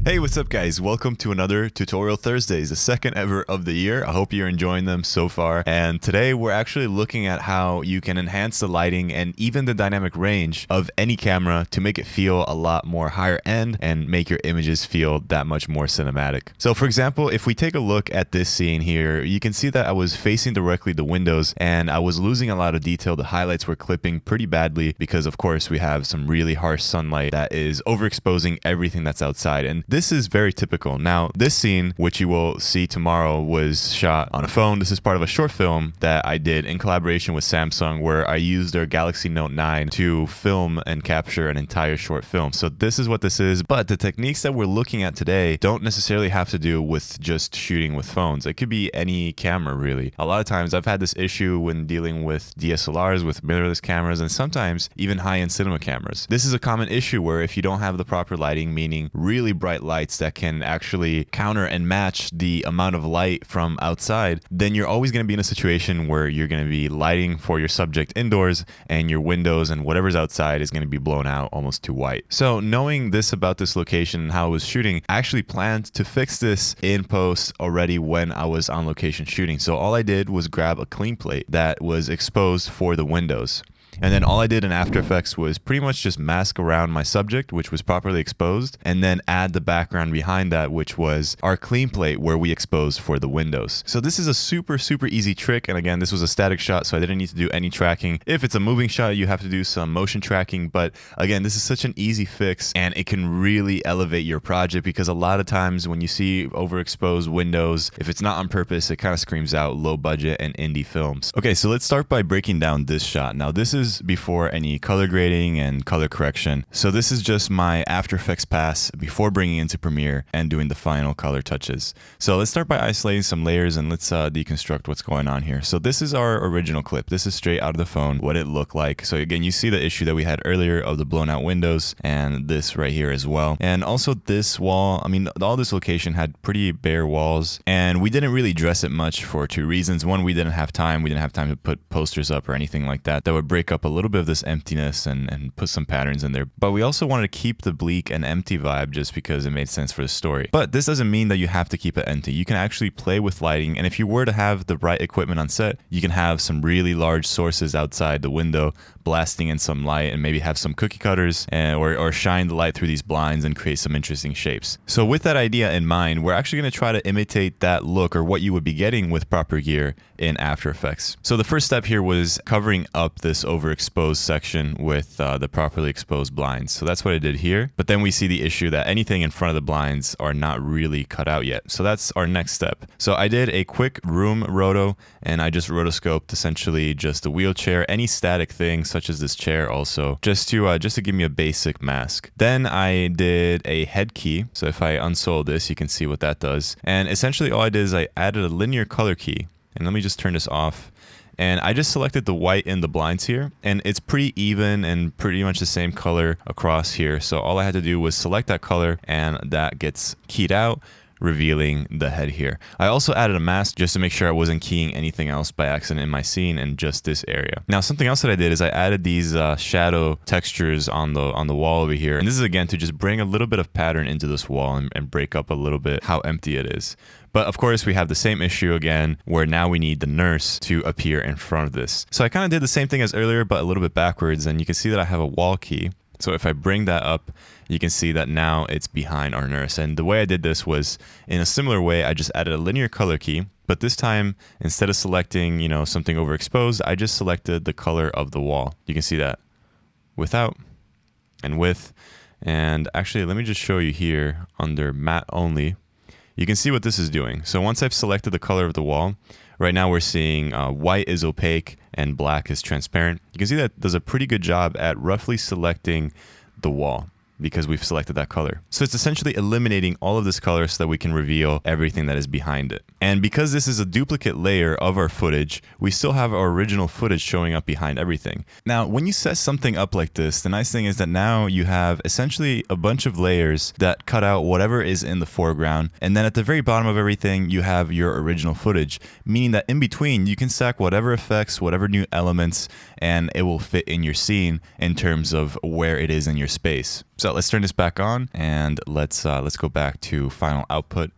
Hey, what's up guys? Welcome to another Tutorial Thursdays, the second ever of the year. I hope you're enjoying them so far. And today we're actually looking at how you can enhance the lighting and even the dynamic range of any camera to make it feel a lot more higher end and make your images feel that much more cinematic. So for example, if we take a look at this scene here, you can see that I was facing directly the windows and I was losing a lot of detail. The highlights were clipping pretty badly because of course we have some really harsh sunlight that is overexposing everything that's outside. And this is very typical. Now, this scene, which you will see tomorrow, was shot on a phone. This is part of a short film that I did in collaboration with Samsung, where I used their Galaxy Note 9 to film and capture an entire short film. So this is what this is, but the techniques that we're looking at today don't necessarily have to do with just shooting with phones. It could be any camera, really. A lot of times I've had this issue when dealing with DSLRs, with mirrorless cameras, and sometimes even high-end cinema cameras. This is a common issue where if you don't have the proper lighting, meaning really bright lights that can actually counter and match the amount of light from outside, then you're always going to be in a situation where you're going to be lighting for your subject indoors and your windows and whatever's outside is going to be blown out almost to white. So knowing this about this location and how I was shooting, I actually planned to fix this in post already when I was on location shooting. So all I did was grab a clean plate that was exposed for the windows. And then all I did in After Effects was pretty much just mask around my subject, which was properly exposed, and then add the background behind that, which was our clean plate where we exposed for the windows. So this is a super easy trick. And again, this was a static shot, so I didn't need to do any tracking. If it's a moving shot, you have to do some motion tracking. But again, this is such an easy fix and it can really elevate your project, because a lot of times when you see overexposed windows, if it's not on purpose, it kind of screams out low budget and indie films. Okay, so let's start by breaking down this shot. Now, this is before any color grading and color correction. So this is just my After Effects pass before bringing into Premiere and doing the final color touches. So let's start by isolating some layers and let's deconstruct what's going on here. So this is our original clip. This is straight out of the phone, what it looked like. So again, you see the issue that we had earlier of the blown out windows and this right here as well. And also this wall, I mean, all this location had pretty bare walls and we didn't really dress it much for two reasons. One, we didn't have time. We didn't have time to put posters up or anything like that would break up a little bit of this emptiness and put some patterns in there. But we also wanted to keep the bleak and empty vibe just because it made sense for the story. But this doesn't mean that you have to keep it empty. You can actually play with lighting, and if you were to have the right equipment on set, you can have some really large sources outside the window blasting in some light and maybe have some cookie cutters or shine the light through these blinds and create some interesting shapes. So with that idea in mind, we're actually going to try to imitate that look or what you would be getting with proper gear in After Effects. So the first step here was covering up this overexposed section with the properly exposed blinds. So that's what I did here. But then we see the issue that anything in front of the blinds are not really cut out yet. So that's our next step. So I did a quick room roto and I just rotoscoped essentially just a wheelchair, any static thing such as this chair also, just to give me a basic mask. Then I did a head key. So if I unsole this, you can see what that does. And essentially all I did is I added a linear color key. And let me just turn this off. And I just selected the white in the blinds here, and it's pretty even and pretty much the same color across here. So all I had to do was select that color and that gets keyed out, revealing the head here. I also added a mask just to make sure I wasn't keying anything else by accident in my scene in just this area. Now, something else that I did is I added these shadow textures on the wall over here. And this is again to just bring a little bit of pattern into this wall and break up a little bit how empty it is. But of course, we have the same issue again, where now we need the nurse to appear in front of this. So I kind of did the same thing as earlier, but a little bit backwards. And you can see that I have a wall key. So if I bring that up, you can see that now it's behind our nurse. And the way I did this was in a similar way. I just added a linear color key, but this time, instead of selecting, something overexposed, I just selected the color of the wall. You can see that without and with. And actually, let me just show you here under matte only. You can see what this is doing. So once I've selected the color of the wall, right now we're seeing white is opaque and black is transparent. You can see that does a pretty good job at roughly selecting the wall because we've selected that color. So it's essentially eliminating all of this color so that we can reveal everything that is behind it. And because this is a duplicate layer of our footage, we still have our original footage showing up behind everything. Now, when you set something up like this, the nice thing is that now you have essentially a bunch of layers that cut out whatever is in the foreground. And then at the very bottom of everything, you have your original footage, meaning that in between, you can stack whatever effects, whatever new elements, and it will fit in your scene in terms of where it is in your space. So let's turn this back on and let's go back to final output.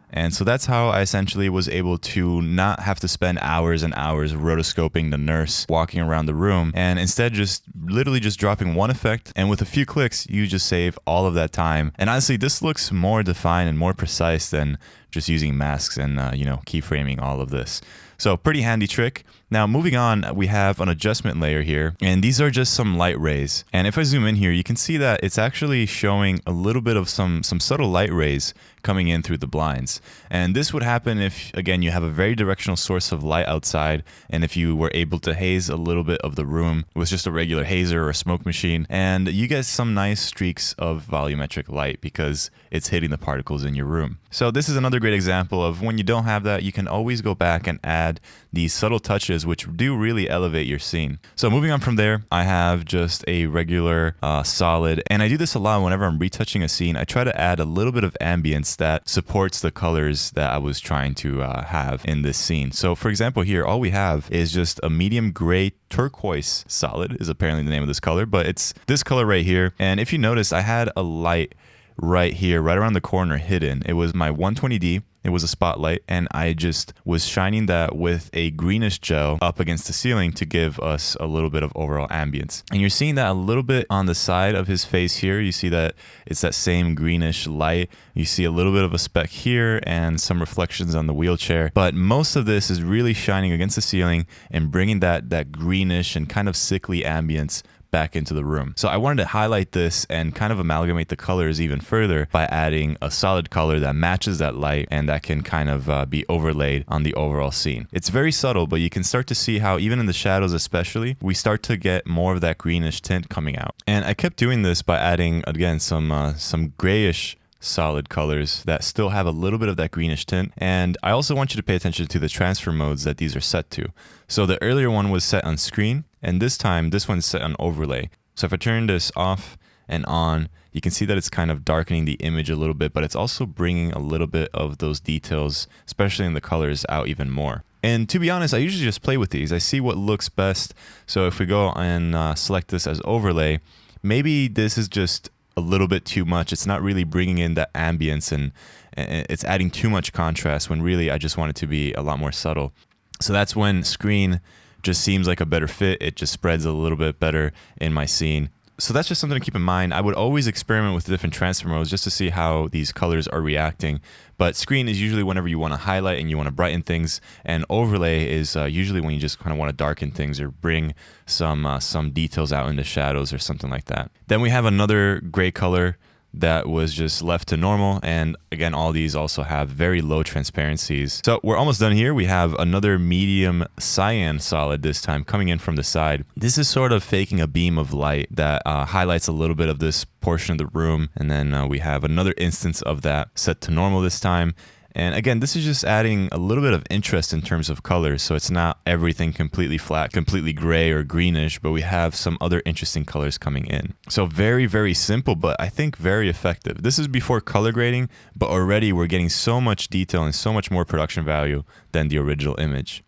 And so that's how I essentially was able to not have to spend hours and hours rotoscoping the nurse walking around the room, and instead just literally just dropping one effect, and with a few clicks you just save all of that time. And honestly, this looks more defined and more precise than just using masks and keyframing all of this. So pretty handy trick. Now moving on, we have an adjustment layer here, and these are just some light rays. And if I zoom in here, you can see that it's actually showing a little bit of some subtle light rays coming in through the blinds. And this would happen if, again, you have a very directional source of light outside, and if you were able to haze a little bit of the room with just a regular hazer or a smoke machine, and you get some nice streaks of volumetric light because it's hitting the particles in your room. So this is another great example of when you don't have that, you can always go back and add these subtle touches which do really elevate your scene. So moving on from there, I have just a regular solid, and I do this a lot whenever I'm retouching a scene. I try to add a little bit of ambience that supports the colors that I was trying to have in this scene. So for example here, all we have is just a medium gray turquoise solid, is apparently the name of this color, but it's this color right here. And if you notice, I had a light right here, right around the corner hidden. It was my 120D. It was a spotlight, and I just was shining that with a greenish gel up against the ceiling to give us a little bit of overall ambience. And you're seeing that a little bit on the side of his face here. You see that it's that same greenish light. You see a little bit of a speck here and some reflections on the wheelchair. But most of this is really shining against the ceiling and bringing that greenish and kind of sickly ambience back into the room. So I wanted to highlight this and kind of amalgamate the colors even further by adding a solid color that matches that light and that can kind of be overlaid on the overall scene. It's very subtle, but you can start to see how even in the shadows especially, we start to get more of that greenish tint coming out. And I kept doing this by adding, again, some grayish solid colors that still have a little bit of that greenish tint. And I also want you to pay attention to the transfer modes that these are set to. So the earlier one was set on screen, and this time this one's set on overlay. So if I turn this off and on, you can see that it's kind of darkening the image a little bit, but it's also bringing a little bit of those details, especially in the colors, out even more. And to be honest, I usually just play with these. I see what looks best. So if we go and select this as overlay, maybe this is just a little bit too much. It's not really bringing in that ambience, and it's adding too much contrast when really I just want it to be a lot more subtle. So that's when screen just seems like a better fit. It just spreads a little bit better in my scene. So that's just something to keep in mind. I would always experiment with different transfer modes just to see how these colors are reacting. But screen is usually whenever you want to highlight and you want to brighten things, and overlay is usually when you just kind of want to darken things or bring some details out in the shadows or something like that. Then we have another gray color that was just left to normal, and again, all these also have very low transparencies. So we're almost done here. We have another medium cyan solid this time coming in from the side. This is sort of faking a beam of light that highlights a little bit of this portion of the room, and then we have another instance of that set to normal this time. And again, this is just adding a little bit of interest in terms of colors. So it's not everything completely flat, completely gray or greenish, but we have some other interesting colors coming in. So very, very simple, but I think very effective. This is before color grading, but already we're getting so much detail and so much more production value than the original image.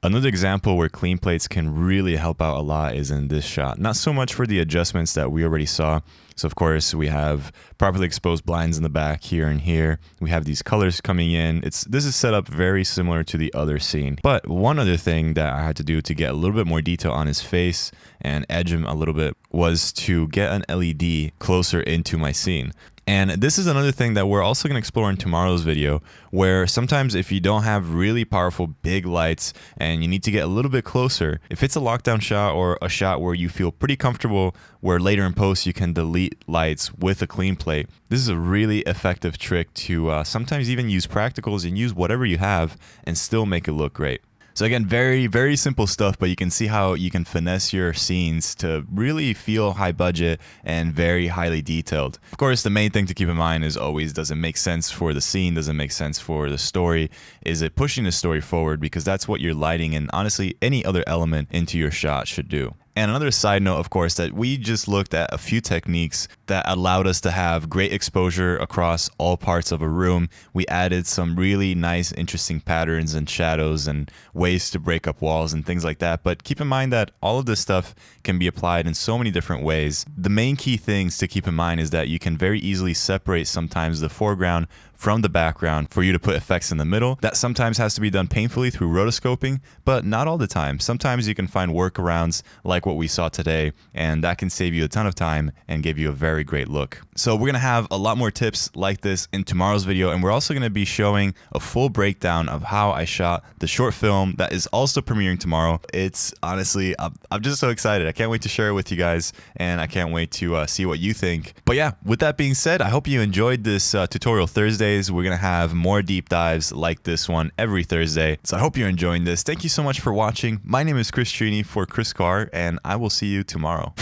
Another example where clean plates can really help out a lot is in this shot. Not so much for the adjustments that we already saw. So of course we have properly exposed blinds in the back here and here. We have these colors coming in. This is set up very similar to the other scene. But one other thing that I had to do to get a little bit more detail on his face and edge him a little bit was to get an LED closer into my scene. And this is another thing that we're also going to explore in tomorrow's video, where sometimes if you don't have really powerful big lights and you need to get a little bit closer, if it's a lockdown shot or a shot where you feel pretty comfortable, where later in post you can delete lights with a clean plate, this is a really effective trick to sometimes even use practicals and use whatever you have and still make it look great. So again, very, very simple stuff, but you can see how you can finesse your scenes to really feel high budget and very highly detailed. Of course, the main thing to keep in mind is always, does it make sense for the scene? Does it make sense for the story? Is it pushing the story forward? Because that's what your lighting and honestly any other element into your shot should do. And another side note, of course, that we just looked at a few techniques that allowed us to have great exposure across all parts of a room. We added some really nice, interesting patterns and shadows and ways to break up walls and things like that. But keep in mind that all of this stuff can be applied in so many different ways. The main key things to keep in mind is that you can very easily separate sometimes the foreground from the background for you to put effects in the middle. That sometimes has to be done painfully through rotoscoping, but not all the time. Sometimes you can find workarounds like what we saw today, and that can save you a ton of time and give you a very great look. So we're gonna have a lot more tips like this in tomorrow's video, and we're also gonna be showing a full breakdown of how I shot the short film that is also premiering tomorrow. It's honestly, I'm just so excited. I can't wait to share it with you guys, and I can't wait to see what you think. But yeah, with that being said, I hope you enjoyed this tutorial Thursdays. We're gonna have more deep dives like this one every Thursday. So I hope you're enjoying this. Thank you so much for watching. My name is Chris Trini for Kriscoart, and I will see you tomorrow.